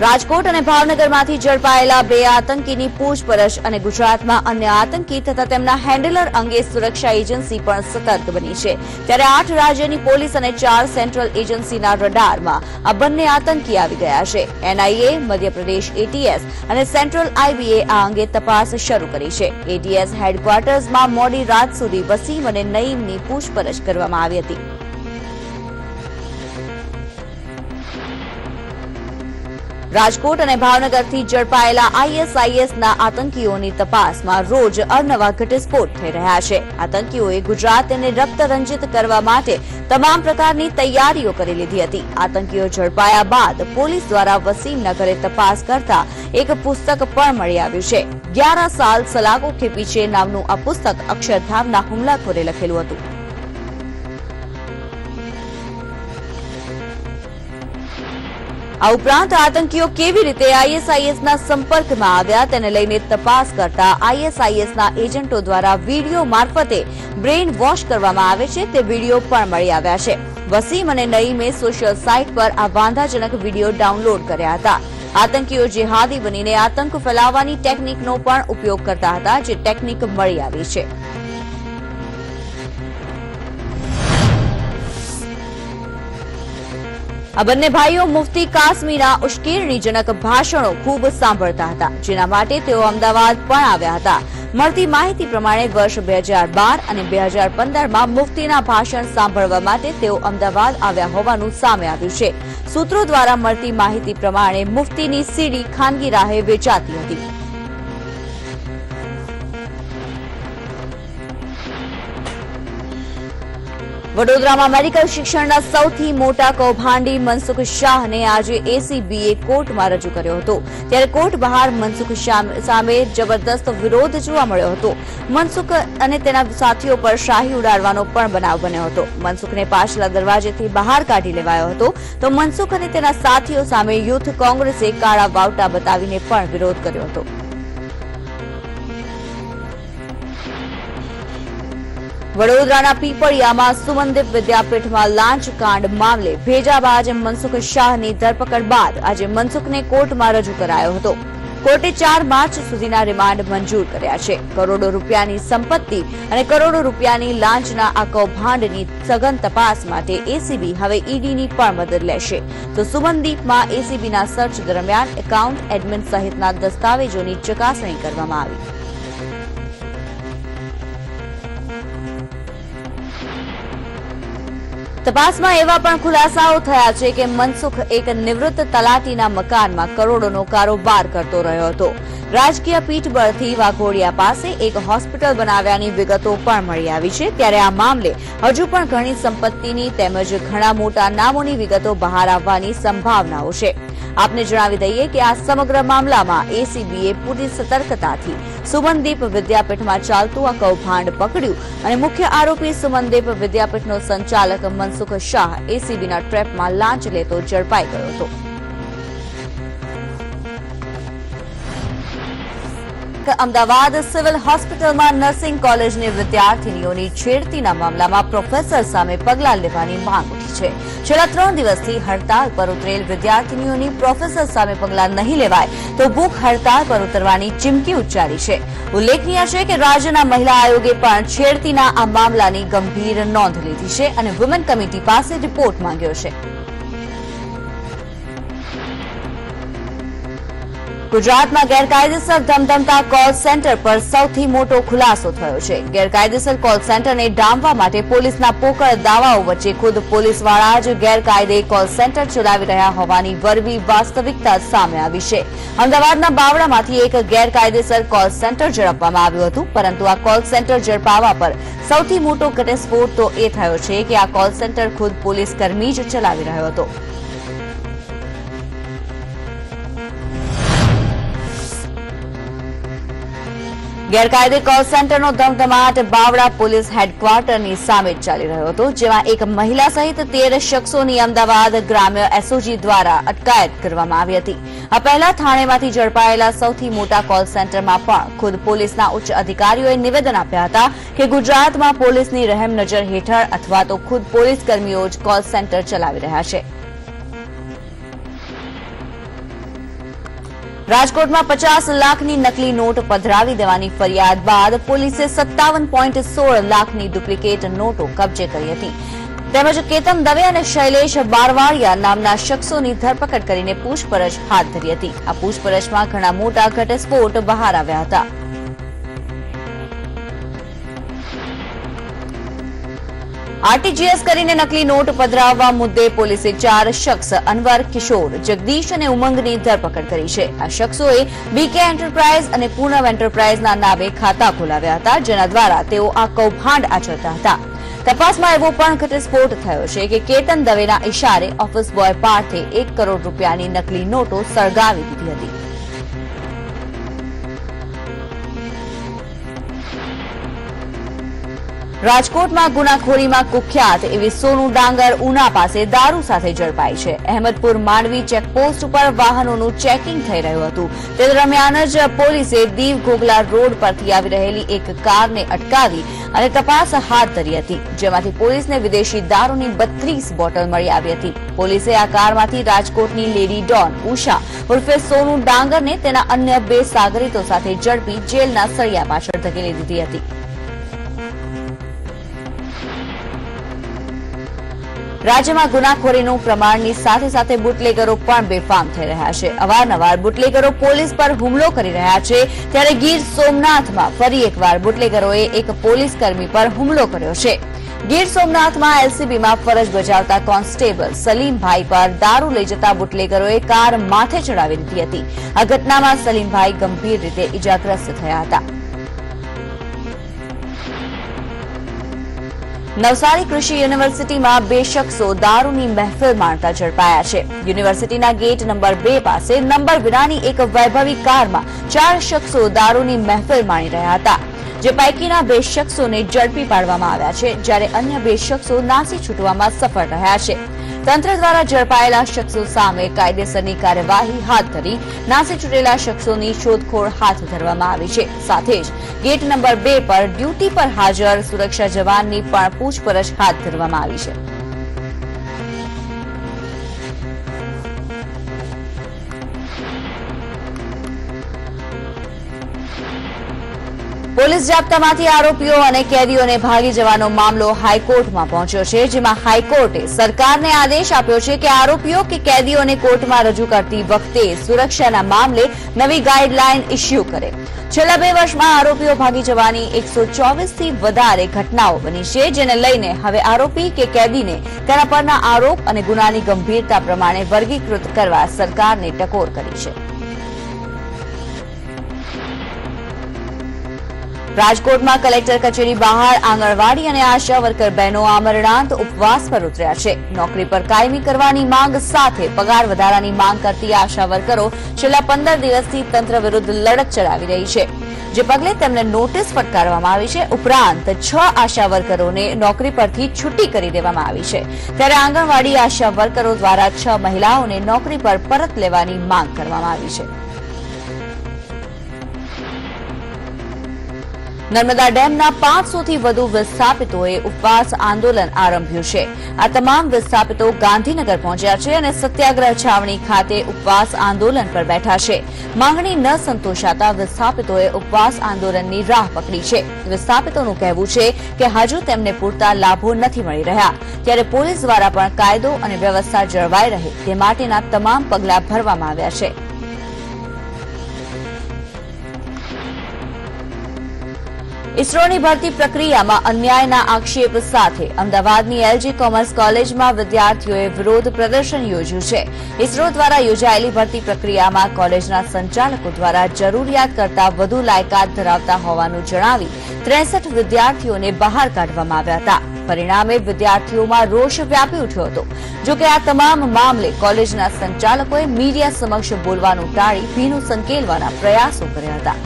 રાજકોટ અને ભાવનગરમાંથી ઝડપાયેલા બે આતંકીની પૂછપરછ અને ગુજરાતમાં અન્ય આતંકી તથા તેમના હેન્ડલર અંગે સુરક્ષા એજન્સી પણ સતર્ક બની છે। ત્યારે 8 રાજ્યની પોલીસ અને 4 સેન્ટ્રલ એજન્સીના રડારમાં આ બંને આતંકી આવી ગયા છે। એનઆઈએ, મધ્યપ્રદેશ એટીએસ અને સેન્ટ્રલ આઈબીએ આ અંગે તપાસ શરૂ કરી છે। એટીએસ હેડક્વાર્ટર્સમાં મોડી રાત સુધી વસીમ અને નઈમની પૂછપરછ કરવામાં આવી હતી। રાજકોટ અને ભાવનગરથી ઝડપાયેલા આઈએસઆઈએસના આતંકીઓની તપાસમાં રોજ અવનવા ઘટસ્ફોટ થઈ રહ્યા છે। આતંકીઓએ ગુજરાતને રક્તરંજિત કરવા માટે તમામ પ્રકારની તૈયારીઓ કરી લીધી હતી। આતંકીઓ ઝડપાયા બાદ પોલીસ દ્વારા વસીમના ઘરે તપાસ કરતા એક પુસ્તક પણ મળી આવ્યું છે। 11 સાલ સલાખો કે પીછે નામનું આ પુસ્તક અક્ષરધામના હુમલાખોરે લખેલું હતું। આ ઉપરાંત આતંકીઓ કેવી રીતે આઈએસઆઈએસના સંપર્કમાં આવ્યા તેને લઈને તપાસ કરતા આઈએસઆઈએસના એજન્ટો દ્વારા વિડીયો મારફતે બ્રેઇન વોશ કરવામાં આવે છે તે વિડીયો પણ મળી આવ્યા છે। વસીમ અને નઈમે સોશિયલ સાઇટ પર આ વાંધાજનક વિડીયો ડાઉનલોડ કર્યા હતા। આતંકીઓ જેહાદી બનીને આતંક ફેલાવવાની ટેકનિકનો પણ ઉપયોગ કરતા હતા, જે ટેકનિક મળી આવી છે। આ બંને ભાઈઓ મુફ્તી કાસમીના ઉશ્કેરણીજનક ભાષણો ખૂબ સાંભળતા હતા, જેના માટે તેઓ અમદાવાદ પણ આવ્યા હતા। મળતી માહિતી પ્રમાણે વર્ષ 2012 અને 2015માં મુફ્તીના ભાષણ સાંભળવા માટે તેઓ અમદાવાદ આવ્યા હોવાનું સામે આવ્યું છે। સૂત્રો દ્વારા મળતી માહિતી પ્રમાણે મુફ્તીની સીડી ખાનગી રાહે વેચાતી હતી। વડોદરામાં મેડિકલ શિક્ષણના સૌથી મોટા કૌભાંડી મનસુખ શાહને આજે એસીબીએ કોર્ટમાં રજૂ કર્યો હતો। ત્યારે કોર્ટ બહાર મનસુખ શાહ સામે જબરદસ્ત વિરોધ જોવા મળ્યો હતો। મનસુખ અને તેના સાથીઓ પર શાહી ઉડાડવાનો પણ બનાવ બન્યો હતો। મનસુખને પાછલા દરવાજેથી બહાર કાઢી લેવાયો હતો, તો મનસુખ અને તેના સાથીઓ સામે યુથ કોંગ્રેસે કાળા વાવટા બતાવીને પણ વિરોધ કર્યો હતો। વડોદરાના પીપળિયામાં સુમનદીપ વિદ્યાપીઠમાં લાંચ કાંડ મામલે ભેજાબાજ મનસુખ શાહની ધરપકડ બાદ આજે મનસુખને કોર્ટમાં રજૂ કરાયો હતો। કોર્ટે 4 માર્ચ સુધીના રિમાન્ડ મંજૂર કર્યા છે। કરોડો રૂપિયાની સંપત્તિ અને કરોડો રૂપિયાની લાંચના આ કૌભાંડની સઘન તપાસ માટે એસીબી હવે ઈડીની પણ મદદ લેશે। તો સુમનદીપમાં એસીબીના સર્ચ દરમિયાન એકાઉન્ટ એડમિન સહિતના દસ્તાવેજોની ચકાસણી કરવામાં આવી। તપાસમાં એવા પણ ખુલાસાઓ થયા છે કે મનસુખ એક નિવૃત્ત તલાટીના મકાનમાં કરોડોનો કારોબાર કરતો રહ્યો હતો। રાજકીય પીઠબળથી વાઘોડિયા પાસે એક હોસ્પિટલ બનાવ્યાની વિગતો પણ મળી આવી છે। ત્યારે આ મામલે હજુ પણ ઘણી સંપત્તિની તેમજ ઘણા મોટા નામોની વિગતો બહાર આવવાની સંભાવનાઓ છે। આપને જણાવી દઈએ કે આ સમગ્ર મામલામાં એસીબીએ પૂરી સતર્કતાથી સુમનદીપ વિદ્યાપીઠમાં ચાલતું આ કૌભાંડ પકડ્યું અને મુખ્ય આરોપી સુમનદીપ વિદ્યાપીઠનો સંચાલક મનસુખ શાહ એસીબીના ટ્રેપમાં લાંચ લેતો ઝડપાઈ ગયો હતો। અમદાવાદ સિવિલ હોસ્પિટલમાં નર્સિંગ કોલેજની વિદ્યાર્થીનીઓની છેડતીના મામલામાં પ્રોફેસર સામે પગલાં લેવાની માંગ ઉઠી છે। છેલ્લા 3 દિવસથી હડતાળ પર ઉતરેલ વિદ્યાર્થીનીઓની પ્રોફેસર સામે પગલાં નહીં લેવાય તો ભૂખ હડતાળ પર ઉતરવાની ચીમકી ઉચ્ચારી છે। ઉલ્લેખનીય છે કે રાજ્યના મહિલા આયોગે પણ છેડતીના આ મામલાની ગંભીર નોંધ લીધી છે અને વુમેન કમિટી પાસે રિપોર્ટ માંગ્યો છે। ગુજરાતમાં ગેરકાયદેસર ધમધમતા કોલ સેન્ટર પર સૌથી મોટો ખુલાસો થયો છે। ગેરકાયદેસર કોલ સેન્ટરને ડામવા માટે પોલીસના પોકળ દાવાઓ વચ્ચે ખુદ પોલીસવાળા જ ગેરકાયદે કોલ સેન્ટર ચલાવી રહ્યા હોવાની વરવી વાસ્તવિકતા સામે આવી છે। અમદાવાદના બાવળામાંથી એક ગેરકાયદેસર કોલ સેન્ટર ઝડપવામાં આવ્યું હતું, પરંતુ આ કોલ સેન્ટર ઝડપાવવા પર સૌથી મોટો ઘટસ્ફોટ તો એ થયો છે કે આ કોલ સેન્ટર ખુદ પોલીસકર્મી જ ચલાવી રહ્યો હતો। ગેરકાયદે કોલ સેન્ટરનો ધમધમાટ બાવળા પોલીસ હેડક્વાર્ટરની સામે ચાલી રહ્યો હતો, જેમાં એક મહિલા સહિત 13 શખ્સોની અમદાવાદ ગ્રામ્ય એસઓજી દ્વારા અટકાયત કરવામાં આવી હતી। આ પહેલા થાણેમાંથી ઝડપાયેલા સૌથી મોટા કોલ સેન્ટરમાં પણ ખુદ પોલીસના ઉચ્ચ અધિકારીઓએ નિવેદન આપ્યા હતા કે ગુજરાતમાં પોલીસની રહેમ નજર હેઠળ અથવા તો ખુદ પોલીસ કર્મીઓ જ કોલ સેન્ટર ચલાવી રહ્યા છે। રાજકોટમાં 50 લાખની નકલી નોટ પધરાવી દેવાની ફરિયાદ બાદ પોલીસે 57.16 લાખની ડુપ્લિકેટ નોટો કબજે કરી હતી. તેમજ કેતન દવે અને શૈલેષ બારવાડિયા નામના શખ્સોની ધરપકડ કરીને પૂછપરછ હાથ ધરી હતી. આ પૂછપરછમાં ઘણા મોટા ઘટસ્ફોટ બહાર આવ્યા હતા. આરટીજીએસ કરીને નકલી નોટ પધરાવવા મુદ્દે પોલીસે 4 શખ્સ અનવર, કિશોર, જગદીશ અને ઉમંગની ધરપકડ કરી છે. આ શખ્સોએ બીકે એન્ટરપ્રાઇઝ અને પૂનમ એન્ટરપ્રાઇઝના નામે ખાતા ખોલાવ્યા હતા, જેના દ્વારા તેઓ આ કૌભાંડ આચરતા હતા. તપાસમાં એવો પણ ઘટસ્ફોટ થયો છે કે કેતન દવેના ઇશારે ઓફિસ બોય પાર્થે 1 કરોડ રૂપિયાની નકલી નોટો સળગાવી દીધી હતી. રાજકોટમાં ગુનાખોરીમાં કુખ્યાત એવી સોનું ડાંગર ઉના પાસે દારૂ સાથે ઝડપાઈ છે. અહેમદપુર માંડવી ચેકપોસ્ટ ઉપર વાહનોનું ચેકિંગ થઈ રહ્યું હતું. તે દરમિયાન જ પોલીસે દીવ ઘોઘલા રોડ પરથી આવી રહેલી એક કારને અટકાવી અને તપાસ હાથ ધરી હતી, જેમાંથી પોલીસને વિદેશી દારૂની 32 બોટલ મળી આવી હતી. પોલીસે આ કારમાંથી રાજકોટની લેડી ડોન ઉષા ઉર્ફે સોનું ડાંગરને તેના અન્ય 2 સાગરીતો સાથે ઝડપી જેલના સળિયા પાછળ ધકેલી દીધી હતી. રાજ્યમાં ગુનાખોરીનું પ્રમાણની સાથે સાથે બુટલેગરો પણ બેફામ થઈ રહ્યા છે. અવારનવાર બુટલેગરો પોલીસ પર હુમલો કરી રહ્યા છે, ત્યારે ગીર સોમનાથમાં ફરી એકવાર બુટલેગરોએ એક પોલીસકર્મી પર હુમલો કર્યો છે. ગીર સોમનાથમાં એલસીબીમાં ફરજ બજાવતા કોન્સ્ટેબલ સલીમભાઈ પર દારૂ લઈ જતા બુટલેગરોએ કાર માથે ચડાવી દીધી હતી. આ ઘટનામાં સલીમભાઈ ગંભીર રીતે ઇજાગ્રસ્ત થયા હતા. નવસારી કૃષિ યુનિવર્સિટીમાં 2 શખ્સો દારૂની મહેફિલ માણતા ઝડપાયા છે. યુનિવર્સિટીના ગેટ નંબર 2 પાસે નંબર વિનાની એક વૈભવી કારમાં 4 શખ્સો દારૂની મહેફિલ માણી રહ્યા હતા, જે પૈકીના 2 શખ્સોને ઝડપી પાડવામાં આવ્યા છે, જ્યારે અન્ય 2 શખ્સો નાસી છૂટવામાં સફળ રહ્યા છે. તંત્ર દ્વારા ઝડપાયેલા શખ્સો સામે કાયદેસરની કાર્યવાહી હાથ ધરી નાસી છૂટેલા શખ્સોની શોધખોળ હાથ ધરવામાં આવી છે. સાથે જ ગેટ નંબર 2 પર ડ્યુટી પર હાજર સુરક્ષા જવાનની પણ પૂછપરછ હાથ ધરવામાં આવી છે. પોલીસ જાપ્તામાંથી આરોપીઓ અને કેદીઓને ભાગી જવાનો મામલો હાઈકોર્ટમાં પહોંચ્યો છે, જેમાં હાઈકોર્ટે સરકારને આદેશ આપ્યો છે કે આરોપીઓ કે કેદીઓને કોર્ટમાં રજૂ કરતી વખતે સુરક્ષાના મામલે નવી ગાઈડલાઈન ઇસ્યુ કરે. છેલ્લા 2 વર્ષમાં આરોપીઓ ભાગી જવાની 124થી વધારે ઘટનાઓ બની છે, જેને લઈને હવે આરોપી કે કેદીને તેના પરના આરોપ અને ગુનાની ગંભીરતા પ્રમાણે વર્ગીકૃત કરવા સરકારને ટકોર કરી છે. રાજકોટમાં કલેક્ટર કચેરી બહાર આંગણવાડી અને આશા વર્કર બહેનો આમરણાંત ઉપવાસ પર ઉતર્યા છે. નોકરી પર કાયમી કરવાની માંગ સાથે પગાર વધારાની માંગ કરતી આશા વર્કરો છેલ્લા 15 દિવસથી તંત્ર વિરુદ્ધ લડત ચલાવી રહી છે, જે પગલે તેમને નોટિસ ફટકારવામાં આવી છે. ઉપરાંત 6 આશા વર્કરોને નોકરી પરથી છુટ્ટી કરી દેવામાં આવી છે, ત્યારે આંગણવાડી આશા વર્કરો દ્વારા 6 મહિલાઓને નોકરી પર પરત લેવાની માંગ કરવામાં આવી છે. નર્મદા ડેમના 500થી વધુ વિસ્થાપિતોએ ઉપવાસ આંદોલન આરંભ્યું છે. આ તમામ વિસ્થાપિતો ગાંધીનગર પહોંચ્યા છે અને સત્યાગ્રહ છાવણી ખાતે ઉપવાસ આંદોલન પર બેઠા છે. માંગણી ન સંતોષાતા વિસ્થાપિતોએ ઉપવાસ આંદોલનની રાહ પકડી છે. વિસ્થાપિતોનું કહેવું છે કે હજુ તેમને પૂરતા લાભો નથી મળી રહ્યા, ત્યારે પોલીસ દ્વારા પણ કાયદો અને વ્યવસ્થા જળવાઈ રહે તે માટેના તમામ પગલાં ભરવામાં આવ્યા છે. ઇસરોની ભરતી પ્રક્રિયામાં અન્યાયના આક્ષેપ સાથે અમદાવાદની એલજી કોમર્સ કોલેજમાં વિદ્યાર્થીઓએ વિરોધ પ્રદર્શન યોજ્યું છે. ઇસરો દ્વારા યોજાયેલી ભરતી પ્રક્રિયામાં કોલેજના સંચાલકો દ્વારા જરૂરિયાત કરતાં વધુ લાયકાત ધરાવતા હોવાનું જણાવી 63 વિદ્યાર્થીઓને બહાર કાઢવામાં આવ્યા હતા. પરિણામે વિદ્યાર્થીઓમાં રોષ વ્યાપી ઉઠ્યો હતો. જોકે આ તમામ મામલે કોલેજના સંચાલકોએ મીડિયા સમક્ષ બોલવાનું ટાળી ભીનું સંકેલવાના પ્રયાસો કર્યા હતા.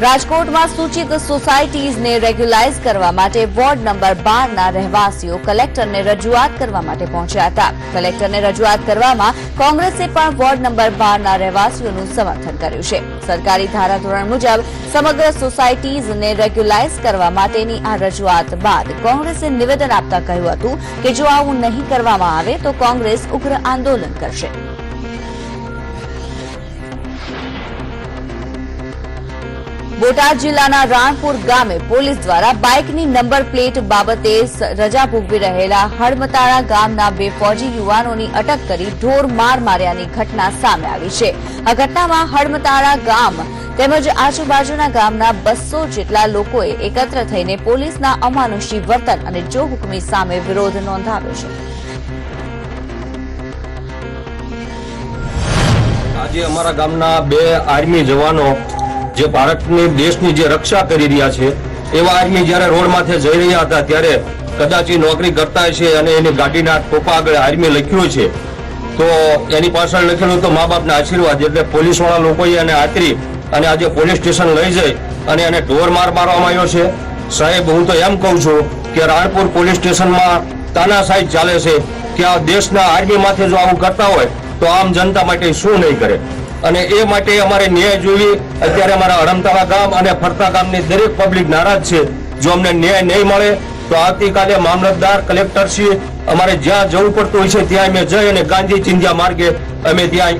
રાજકોટમાં સૂચિત સોસાયટીઝને રેગ્યુલાઇઝ કરવા માટે વોર્ડ નંબર 12ના રહેવાસીઓ કલેક્ટરને રજૂઆત કરવા માટે પહોંચ્યા હતા. કલેક્ટરને રજૂઆત કરવામાં કોંગ્રેસે પણ વોર્ડ નંબર 12ના રહેવાસીઓનું સમર્થન કર્યું છે. સરકારી ધારાધોરણ મુજબ સમગ્ર સોસાયટીઝને રેગ્યુલાઇઝ કરવા માટેની આ રજૂઆત બાદ કોંગ્રેસે નિવેદન આપતા કહ્યું હતું કે જો આવું નહીં કરવામાં આવે તો કોંગ્રેસ ઉગ્ર આંદોલન કરશે. બોટાદ જિલ્લાના રાણપુર ગામે પોલીસ દ્વારા બાઇકની નંબર પ્લેટ બાબતે રજા ભોગવી રહેલા હડમતાળા ગામના 2 ફોજી યુવાનોની અટક કરી ઢોર માર માર્યાની ઘટના સામે આવી છે. આ ઘટનામાં હડમતાળા ગામ તેમજ આજુબાજુના ગામના 200 જેટલા લોકોએ એકત્ર થઈને પોલીસના અમાનુષી વર્તન અને જોહુકમી સામે વિરોધ નોંધાવ્યો છે. આજે અમારા ગામના 2 આર્મી જવાનો જે ભારતની દેશની જે રક્ષા કરી રહ્યા છે એવા આર્મી જ્યારે રોડ માથે જઈ રહ્યા હતા ત્યારે કદાચ નોકરી કરતા છે અને એની ગાડીના ટોપા આગળ આર્મી લખ્યું છે તો એની પાછળ લખેલું તો મા બાપના આશીર્વાદ, એટલે પોલીસવાળા લોકોએ એને આતરી અને આજે પોલીસ સ્ટેશન લઈ જઈ અને એને ઢોર માર મારવામાં આવ્યો છે. સાહેબ, હું તો એમ કહું છું કે રાણપુર પોલીસ સ્ટેશનમાં તાનાશાહી ચાલે છે કે આ દેશના આર્મી માથે જો આવું કરતા હોય તો આમ જનતા માટે શું નહીં કરે, અને એ માટે અમારે ન્યાય જોઈએ. અત્યારે અમારા હડમતાળા ગામ અને ફરતા ગામની દરેક પબ્લિક નારાજ છે. જો અમને ન્યાય નહીં મળે તો આવતીકાલે મામલતદાર, કલેક્ટરશ્રી અમારે જ્યાં જવું પડતું હોય છે ત્યાં અમે જઈ અને ગાંધી ચિંધ્યા માર્ગે અમે ત્યાં